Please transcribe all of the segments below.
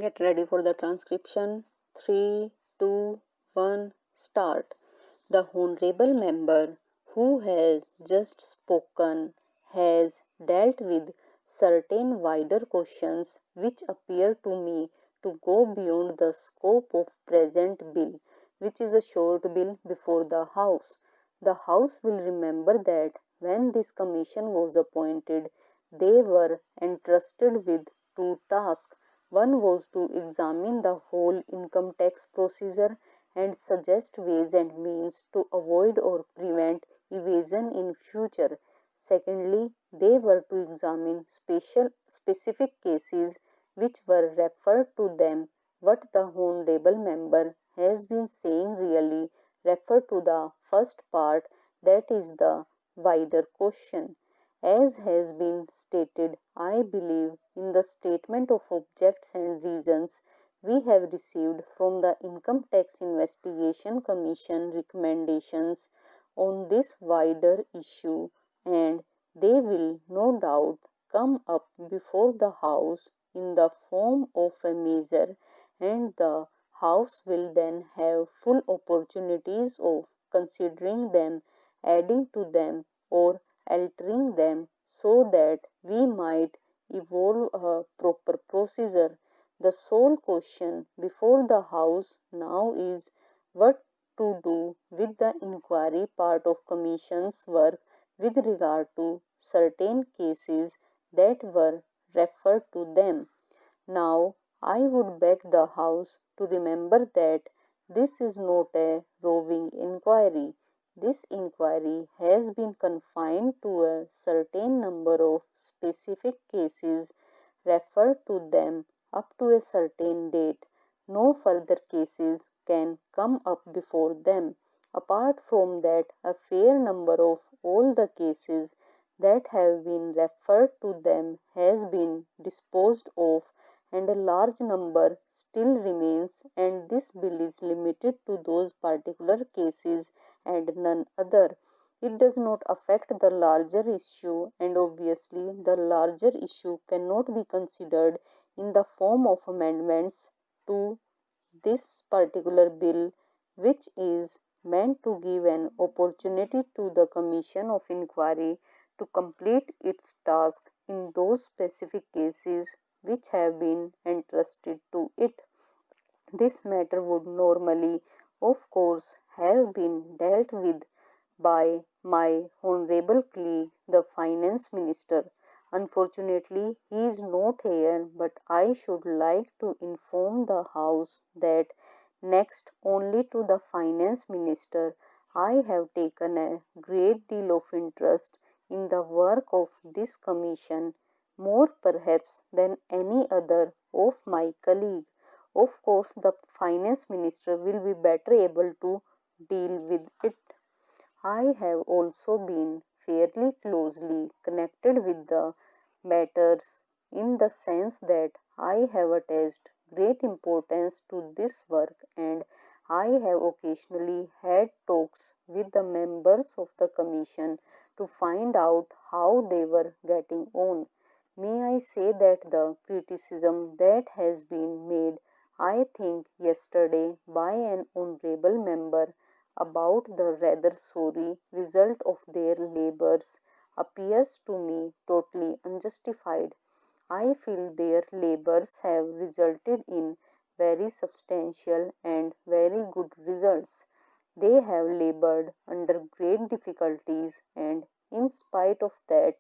Get ready for the transcription. 3, 2, 1, start. The Honorable Member who has just spoken has dealt with certain wider questions which appear to me to go beyond the scope of present bill, which is a short bill before the House. The House will remember that when this commission was appointed, they were entrusted with two tasks. One was to examine the whole income tax procedure and suggest ways and means to avoid or prevent evasion in future. Secondly, they were to examine specific cases which were referred to them. What the Honorable Member has been saying really refer to the first part, that is the wider question. As has been stated, I believe in the statement of objects and reasons we have received from the Income Tax Investigation Commission recommendations on this wider issue, and they will no doubt come up before the House in the form of a measure, and the House will then have full opportunities of considering them, adding to them, or altering them so that we might evolve a proper procedure. The sole question before the House now is what to do with the inquiry part of Commission's work with regard to certain cases that were referred to them. Now, I would beg the House to remember that this is not a roving inquiry. This inquiry has been confined to a certain number of specific cases referred to them up to a certain date. No further cases can come up before them. Apart from that, a fair number of all the cases that have been referred to them has been disposed of, and a large number still remains, and this bill is limited to those particular cases and none other. It does not affect the larger issue, and obviously the larger issue cannot be considered in the form of amendments to this particular bill, which is meant to give an opportunity to the Commission of Inquiry to complete its task in those specific cases which have been entrusted to it. This matter would normally, of course, have been dealt with by my honorable colleague, the Finance Minister. Unfortunately, he is not here, but I should like to inform the House that next only to the Finance Minister, I have taken a great deal of interest in the work of this Commission, more perhaps than any other of my colleagues. Of course, the Finance Minister will be better able to deal with it. I have also been fairly closely connected with the matters in the sense that I have attached great importance to this work, and I have occasionally had talks with the members of the Commission to find out how they were getting on. May I say that the criticism that has been made, I think, yesterday by an honorable member about the rather sorry result of their labors appears to me totally unjustified. I feel their labors have resulted in very substantial and very good results. They have labored under great difficulties, and in spite of that,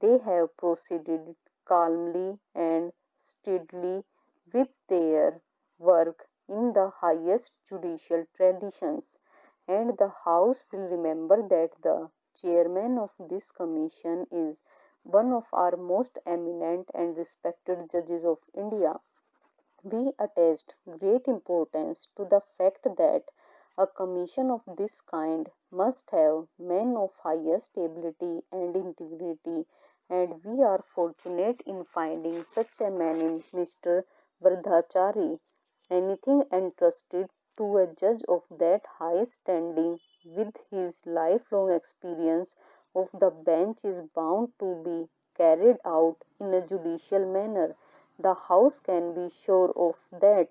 they have proceeded calmly and steadily with their work in the highest judicial traditions, and the House will remember that the chairman of this commission is one of our most eminent and respected judges of India. We attached great importance to the fact that a commission of this kind must have men of highest ability and integrity, and we are fortunate in finding such a man in Mr. Vardhachari. Anything entrusted to a judge of that high standing with his lifelong experience of the bench is bound to be carried out in a judicial manner. The House can be sure of that.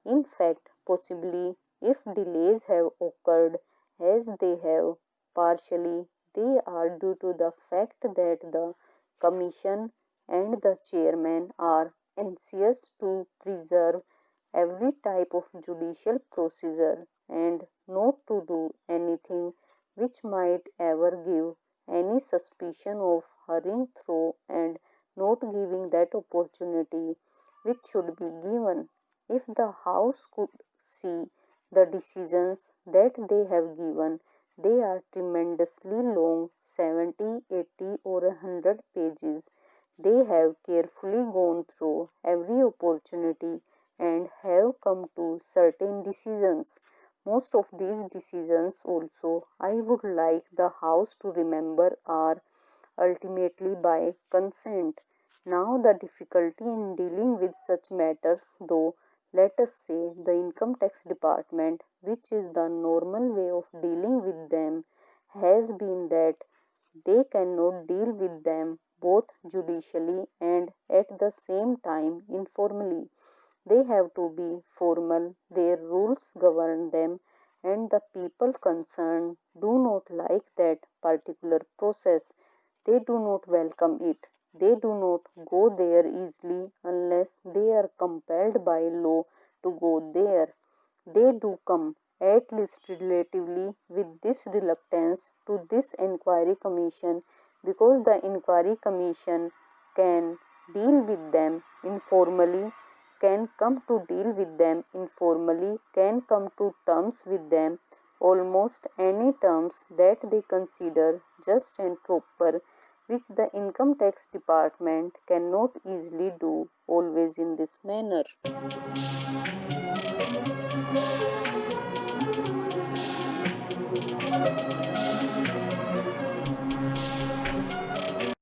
In fact, possibly, if delays have occurred as they have, partially they are due to the fact that the Commission and the Chairman are anxious to preserve every type of judicial procedure and not to do anything which might ever give any suspicion of hurrying through and not giving that opportunity which should be given. If the House could see the decisions that they have given, they are tremendously long 70, 80, or 100 pages. They have carefully gone through every opportunity and have come to certain decisions. Most of these decisions also, I would like the House to remember, are ultimately by consent. Now, the difficulty in dealing with such matters, though, let us say the income tax department, which is the normal way of dealing with them, has been that they cannot deal with them both judicially and at the same time informally. They have to be formal, their rules govern them, and the people concerned do not like that particular process. They do not welcome it. They do not go there easily unless they are compelled by law to go there. They do come, at least relatively, with this reluctance to this inquiry commission because the inquiry commission can deal with them informally, can come to deal with them informally, can come to terms with them, almost any terms that they consider just and proper, which the income tax department cannot easily do always in this manner.